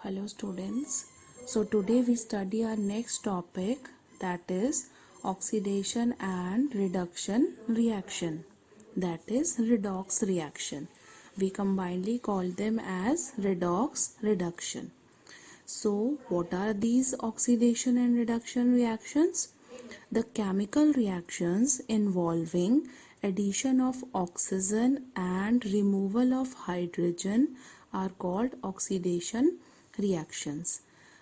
Hello students. So today we study our next topic, that is oxidation and reduction reaction, that is redox reaction. We combinedly call them as redox reduction. So what are these oxidation and reduction reactions? The chemical reactions involving addition of oxygen and removal of hydrogen are called oxidation reactions.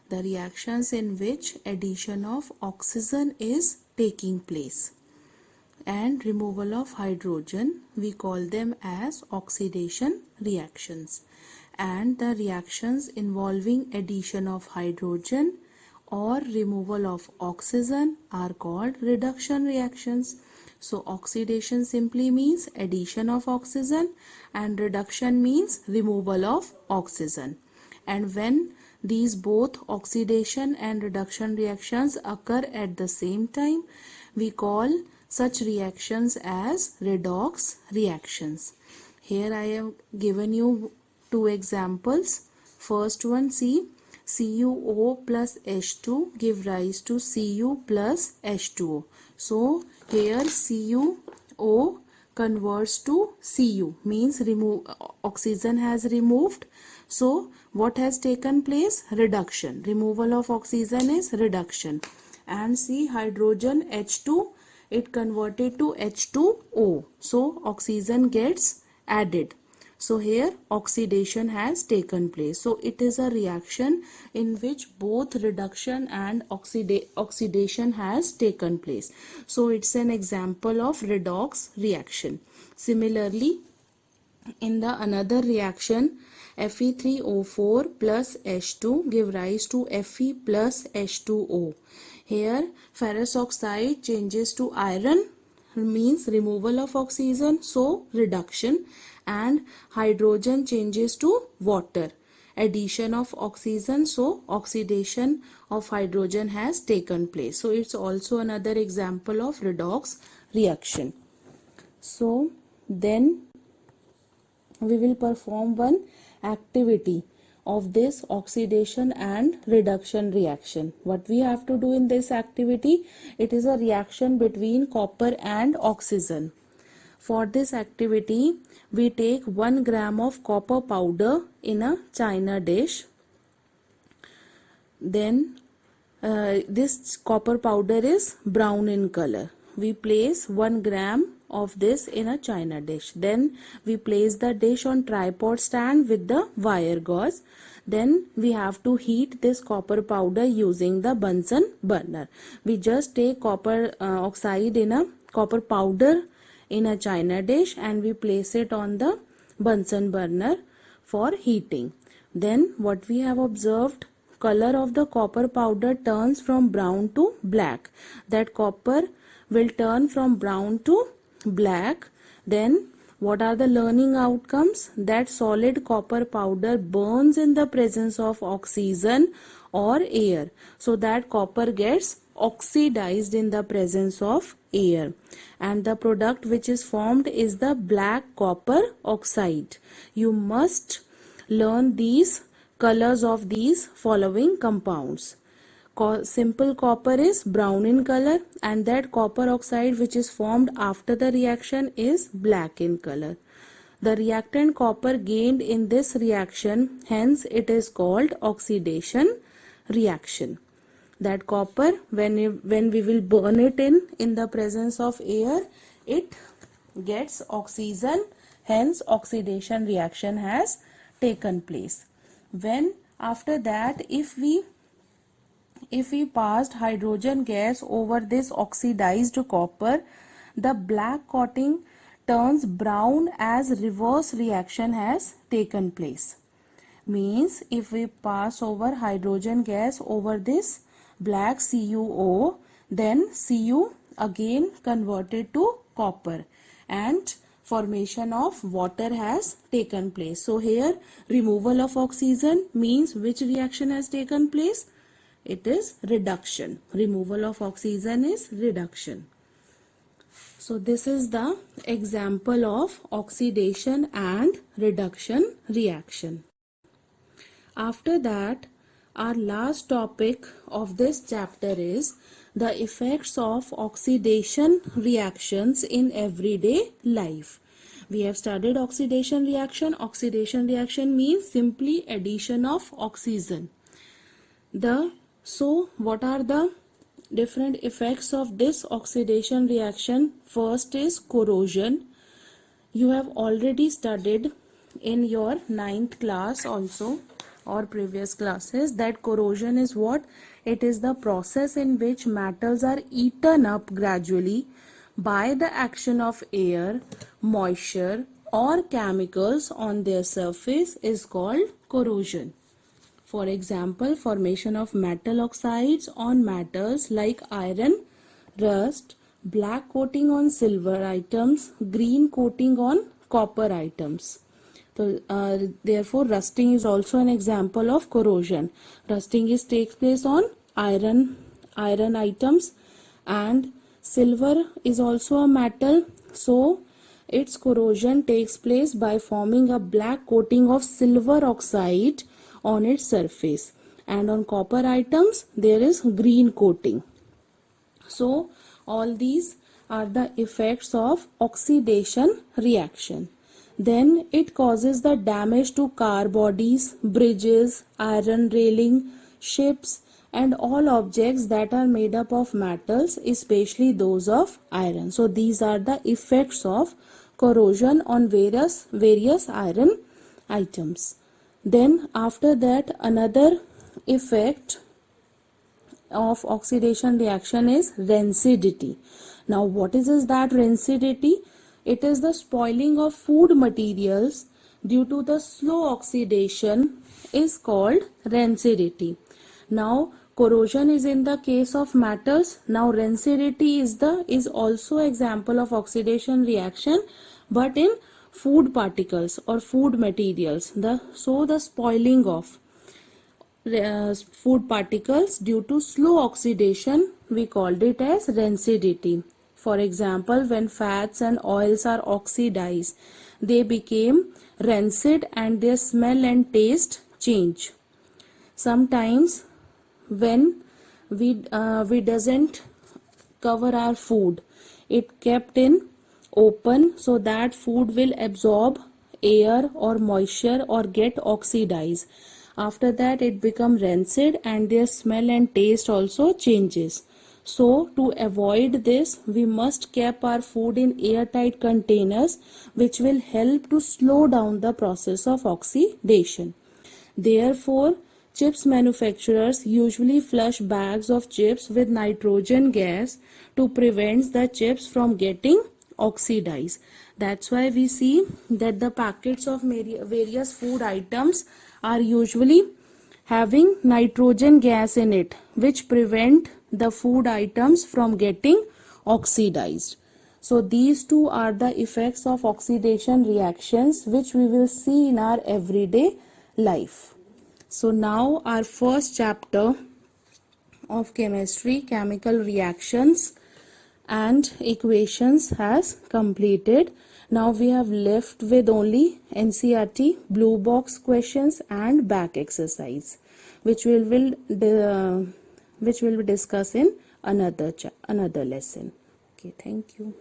The reactions in which addition of oxygen is taking place and removal of hydrogen, we call them as oxidation reactions. And the reactions involving addition of hydrogen or removal of oxygen are called reduction reactions. So oxidation simply means addition of oxygen and reduction means removal of oxygen. And when these both oxidation and reduction reactions occur at the same time, we call such reactions as redox reactions. Here I have given you two examples. First one, see, CuO plus H2 give rise to Cu plus H2O. So here CuO converts to Cu, means oxygen has removed. So what has taken place? Reduction. Removal of oxygen is reduction. And see, hydrogen H2, it converted to H2O. So oxygen gets added. So here oxidation has taken place. So it is a reaction in which both reduction and oxidation has taken place. So it's an example of redox reaction. Similarly, in the another reaction, Fe3O4 plus H2 give rise to Fe plus H2O. Here ferrous oxide changes to iron, means removal of oxygen, so reduction, and hydrogen changes to water, addition of oxygen, so oxidation of hydrogen has taken place. So it's also another example of redox reaction. So then we will perform one activity of this oxidation and reduction reaction. What we have to do in this activity? It is a reaction between copper and oxygen. For this activity, we take 1 gram of copper powder in a china dish. Then this copper powder is brown in color. We place 1 gram of this in a china dish. Then we place the dish on tripod stand with the wire gauze. Then we have to heat this copper powder using the Bunsen burner. We just take copper oxide in a copper powder in a china dish and we place it on the Bunsen burner for heating. Then what we have observed, color of the copper powder turns from brown to black. That copper will turn from brown to black. Then what are the learning outcomes? That solid copper powder burns in the presence of oxygen or air. So that copper gets oxidized in the presence of air. And the product which is formed is the black copper oxide. You must learn these colors of these following compounds. Simple copper is brown in color and that copper oxide which is formed after the reaction is black in color. The reactant copper gained in this reaction, hence it is called oxidation reaction. That copper, when we will burn it in the presence of air, it gets oxygen, hence oxidation reaction has taken place. When after that, if we passed hydrogen gas over this oxidized copper, the black coating turns brown as reverse reaction has taken place. Means if we pass over hydrogen gas over this black CuO, then Cu again converted to copper and formation of water has taken place. So here removal of oxygen means which reaction has taken place? It is reduction. Removal of oxygen is reduction. So this is the example of oxidation and reduction reaction. After that, our last topic of this chapter is the effects of oxidation reactions in everyday life. We have studied oxidation reaction. Oxidation reaction means simply addition of oxygen. So what are the different effects of this oxidation reaction? First is corrosion. You have already studied in your 9th class also or previous classes that corrosion is what? It is the process in which metals are eaten up gradually by the action of air, moisture or chemicals on their surface is called corrosion. For example, formation of metal oxides on metals like iron, rust, black coating on silver items, green coating on copper items. So, therefore, rusting is also an example of corrosion. Rusting takes place on iron items, and silver is also a metal. So, its corrosion takes place by forming a black coating of silver oxide on its surface, and on copper items there is green coating. So all these are the effects of oxidation reaction. Then it causes the damage to car bodies, bridges, iron railing, ships and all objects that are made up of metals, especially those of iron. So these are the effects of corrosion on various iron items. Then after that, another effect of oxidation reaction is rancidity. Now what is that rancidity? It is the spoiling of food materials due to the slow oxidation is called rancidity. Now corrosion is in the case of metals. Now rancidity is also example of oxidation reaction, but in food particles or food materials. The spoiling of food particles due to slow oxidation, we called it as rancidity. For example, when fats and oils are oxidized, they became rancid and their smell and taste change. Sometimes when we doesn't cover our food, it kept in open, so that food will absorb air or moisture or get oxidized. After that it become rancid and their smell and taste also changes. So to avoid this, we must keep our food in airtight containers, which will help to slow down the process of oxidation. Therefore, chips manufacturers usually flush bags of chips with nitrogen gas to prevent the chips from getting oxidized. That's why we see that the packets of various food items are usually having nitrogen gas in it, which prevent the food items from getting oxidized. So these two are the effects of oxidation reactions which we will see in our everyday life. So now our first chapter of chemistry, chemical reactions and equations has completed. Now we have left with only NCERT blue box questions and back exercise, which we will discuss in another lesson. Okay, thank you.